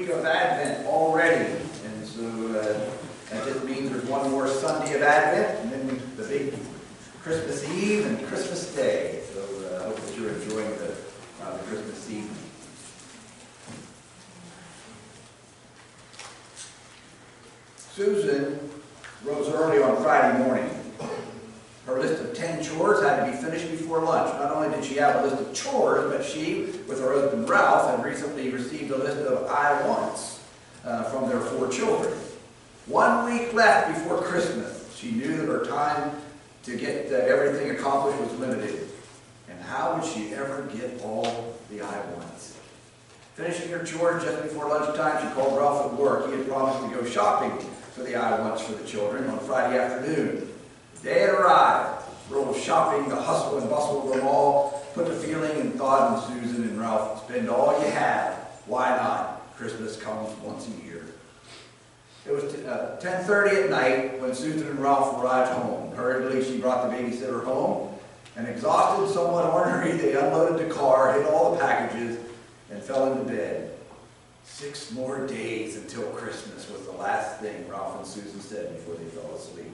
week of Advent already, and so that just means there's one more Sunday of Advent, and then the big Christmas Eve and Christmas Day. So I hope that you're enjoying the Christmas season. Susan rose early on Friday morning. Her list of 10 chores had to be finished before lunch. Not only did she have a list of chores, but she, with her husband Ralph, had recently received a list of I wants from their 4 children. 1 week left before Christmas. She knew that her time to get everything accomplished was limited. And how would she ever get all the I wants? Finishing her chores just before lunchtime, she called Ralph at work. He had promised to go shopping for the I wants for the children on Friday afternoon. The day had arrived. The world of shopping, the hustle and bustle of them all, put the feeling and thought in Susan and Ralph, spend all you have. Why not? Christmas comes once a year. It was 10:30 at night when Susan and Ralph arrived home. Hurriedly, she brought the babysitter home, and exhausted, somewhat ornery, they unloaded the car, hid all the packages, and fell into bed. 6 more days until Christmas was the last thing Ralph and Susan said before they fell asleep.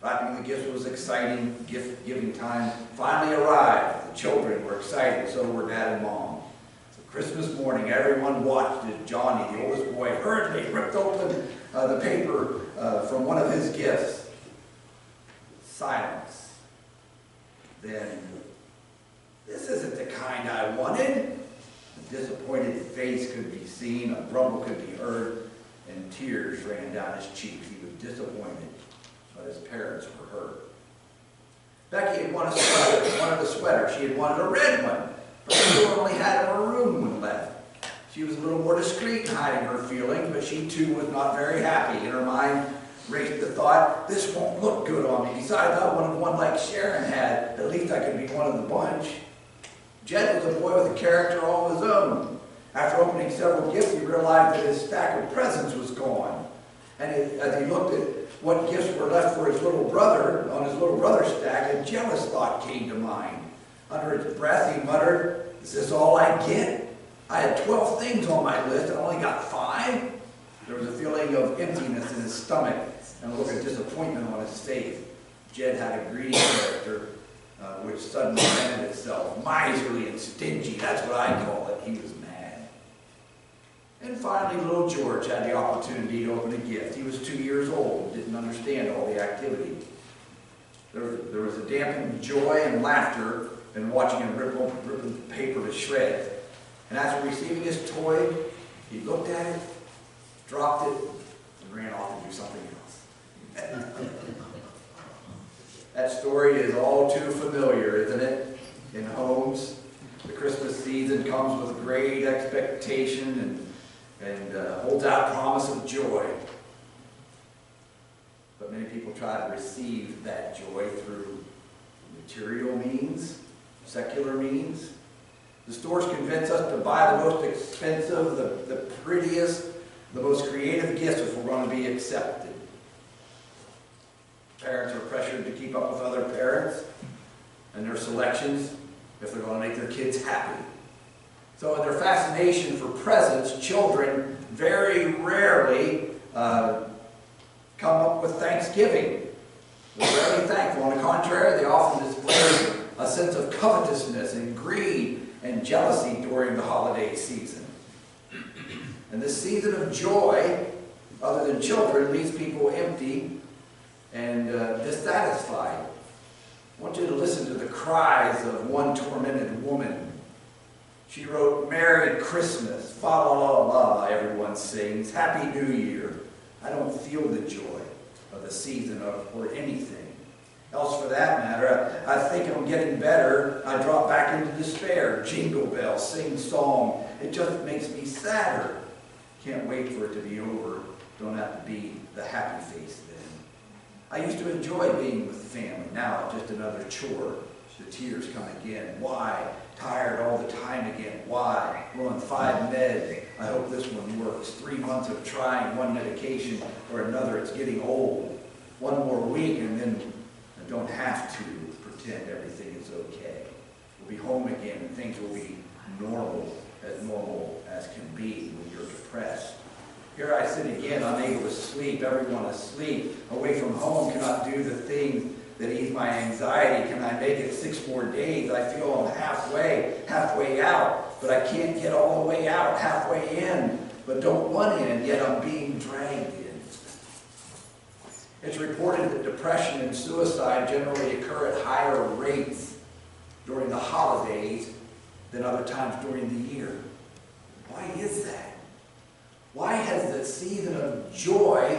Wrapping the gifts was exciting. Gift-giving time finally arrived. The children were excited, so were Dad and Mom. So Christmas morning, everyone watched as Johnny, the oldest boy, hurriedly ripped open the paper from one of his gifts. Silence. Then, "This isn't the kind I wanted." A disappointed face could be seen, a grumble could be heard, and tears ran down his cheeks. He was disappointed, but his parents were hurt. Becky had wanted a sweater. She had wanted a red one, but she only had a maroon one left. She was a little more discreet in hiding her feelings, but she too was not very happy. In her mind raced the thought, "This won't look good on me. Besides, I wanted one like Sharon had. At least I could be one of the bunch." Jed was a boy with a character all his own. After opening several gifts, he realized that his stack of presents was gone. And as he looked at what gifts were left for his little brother, on his little brother's stack, a jealous thought came to mind. Under his breath, he muttered, "Is this all I get? I had 12 things on my list, and I only got 5? There was a feeling of emptiness in his stomach and a look of disappointment on his face. Jed had a greedy character, which suddenly presented itself. Miserly and stingy, that's what I call it. He was mad. And finally, little George had the opportunity to open a gift. He was 2 years old and didn't understand all the activity. There was a dampened joy and laughter in watching him rip the paper to shreds. And after receiving his toy, he looked at it, dropped it, and ran off to do something else. That story is all too familiar, isn't it? In homes, the Christmas season comes with great expectation and holds out promise of joy. But many people try to receive that joy through material means, secular means. The stores convince us to buy the most expensive, the prettiest, the most creative gifts if we're going to be accepted. Parents are pressured to keep up with other parents and their selections if they're going to make their kids happy. So in their fascination for presents, children very rarely come up with thanksgiving. They're rarely thankful. On the contrary, they often display a sense of covetousness and greed and jealousy during the holiday season. And this season of joy, other than children, leaves people empty and dissatisfied. I want you to listen to the cries of one tormented woman. She wrote, "Merry Christmas, fa la la la," everyone sings. "Happy New Year. I don't feel the joy of the season or anything else for that matter. I think I'm getting better. I drop back into despair. Jingle bells, sing song. It just makes me sadder. Can't wait for it to be over. Don't have to be the happy face then. I used to enjoy being with the family. Now it's just another chore." The tears come again. "Why? Tired all the time again. Why? We're on 5 meds. I hope this one works. 3 months of trying one medication or another. It's getting old. 1 more week and then I don't have to pretend everything is okay. We'll be home again and things will be normal as can be when you're depressed. Here I sit again, unable to sleep, everyone asleep, away from home, cannot do the things that ease my anxiety. Can I make it 6 more days? I feel I'm halfway out, but I can't get all the way out, halfway in, but don't want in, yet I'm being dragged in. It's reported that depression and suicide generally occur at higher rates during the holidays than other times during the year. Why is that? Why has the season of joy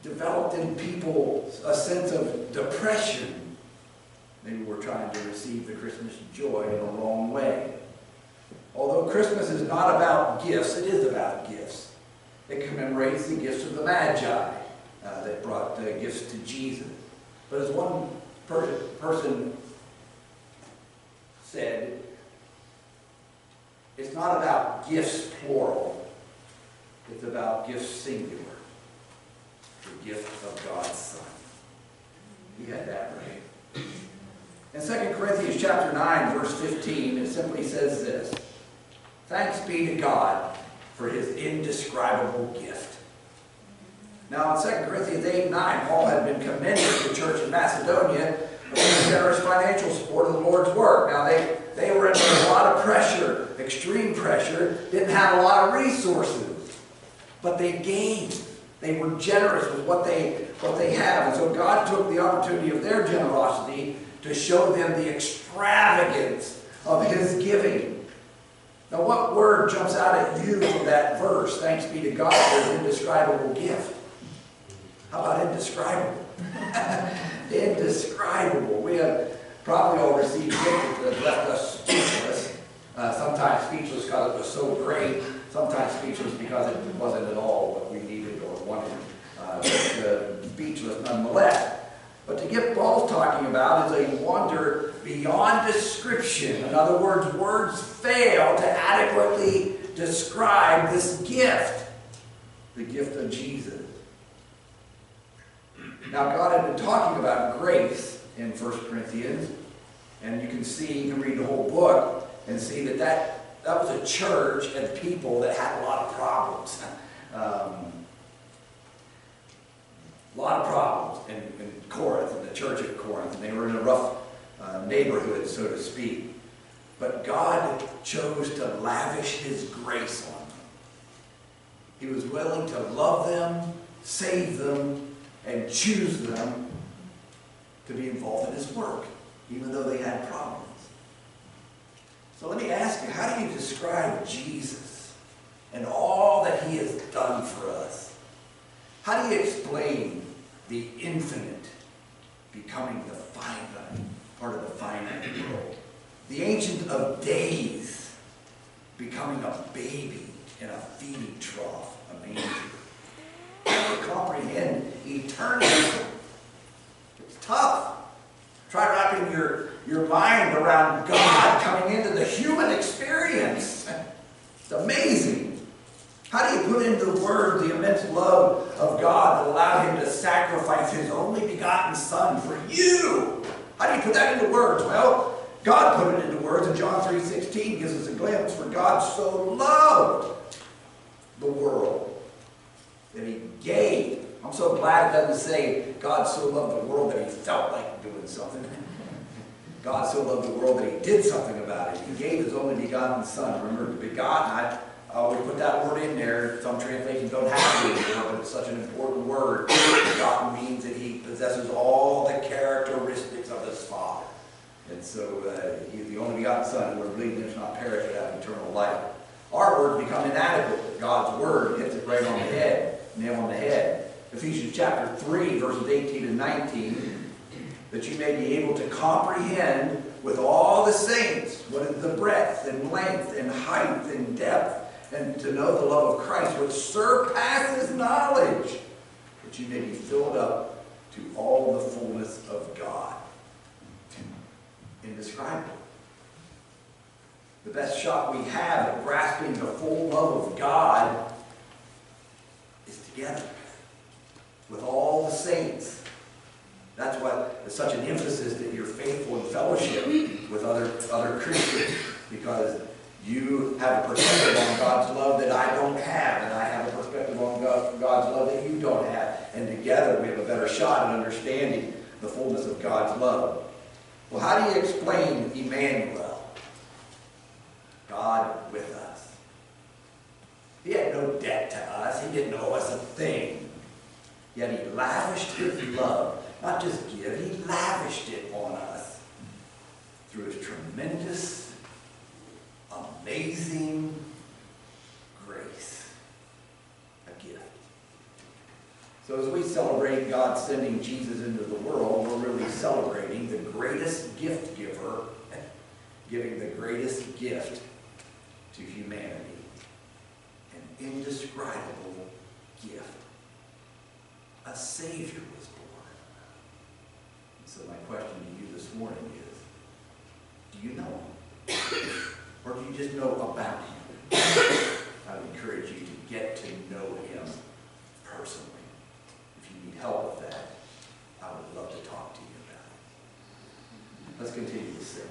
developed in people a sense of depression? Maybe we're trying to receive the Christmas joy in the wrong way. Although Christmas is not about gifts, it is about gifts. It commemorates the gifts of the Magi that brought gifts to Jesus. But as one person said, it's not about gifts plural. It's about gifts singular. The gift of God's Son. You had that right. In 2 Corinthians chapter 9, verse 15, it simply says this: "Thanks be to God for his indescribable gift." Now in 2 Corinthians 8:9, Paul had been commending the church in Macedonia for the generous financial support of the Lord's work. Now they were under a lot of pressure, extreme pressure, didn't have a lot of resources. But they gave. They were generous with what they have. And so God took the opportunity of their generosity to show them the extravagance of his giving. Now what word jumps out at you from that verse? Thanks be to God for his indescribable gift. How about indescribable? Indescribable. We have probably all received gifts that have left us speechless. Sometimes speechless because it was so great. Sometimes speechless because it wasn't at all what we needed or wanted, but speechless nonetheless. But the gift Paul's talking about is a wonder beyond description. In other words, words fail to adequately describe this gift, the gift of Jesus. Now, God had been talking about grace in 1 Corinthians, and you can read the whole book and see that was a church and people that had a lot of problems. A lot of problems in Corinth, in the church at Corinth. And they were in a rough neighborhood, so to speak. But God chose to lavish his grace on them. He was willing to love them, save them, and choose them to be involved in his work, even though they had problems. So let me ask you, how do you describe Jesus and all that he has done for us? How do you explain the infinite becoming the finite, part of the finite world? The Ancient of Days becoming a baby in a feeding trough, a manger. How do you comprehend eternity? It's tough. Try wrapping your mind around God coming into the human experience. It's amazing. How do you put into words the immense love of God that allowed him to sacrifice his only begotten Son for you? How do you put that into words? Well, God put it into words, and John 3:16 gives us a glimpse. For God so loved the world that he gave. I'm so glad it doesn't say God so loved the world that he felt like doing something. God so loved the world that he did something about it. He gave his only begotten Son. Remember, begotten, I always put that word in there. Some translations don't have it anymore, but it's such an important word. Begotten means that he possesses all the characteristics of his Father. And so he's the only begotten Son, who would believe in him shall not perish but have eternal life. Our words become inadequate. God's word hits it right on the head, nail on the head. Ephesians chapter 3, verses 18 and 19, that you may be able to comprehend with all the saints what is the breadth and length and height and depth, and to know the love of Christ, which surpasses knowledge, that you may be filled up to all the fullness of God. Indescribable. The best shot we have at grasping the full love of God is together with all the saints. That's why there's such an emphasis that you're faithful in fellowship with other Christians, because you have a perspective on God's love that I don't have, and I have a perspective together, we have a better shot at understanding the fullness of God's love. Well, how do you explain Emmanuel? God with us. He had no debt to us. He didn't owe us a thing. Yet he lavished his love. Not just give, he lavished it on us through his tremendous, amazing grace. A gift. So as we celebrate God sending Jesus into the world, we're really celebrating the greatest gift giver, giving the greatest gift to humanity. An indescribable gift. A Savior was born. So my question to you this morning is, do you know him? Or do you just know about him? I would encourage you to get to know him personally. If you need help with that, I would love to talk to you about it. Let's continue to sing.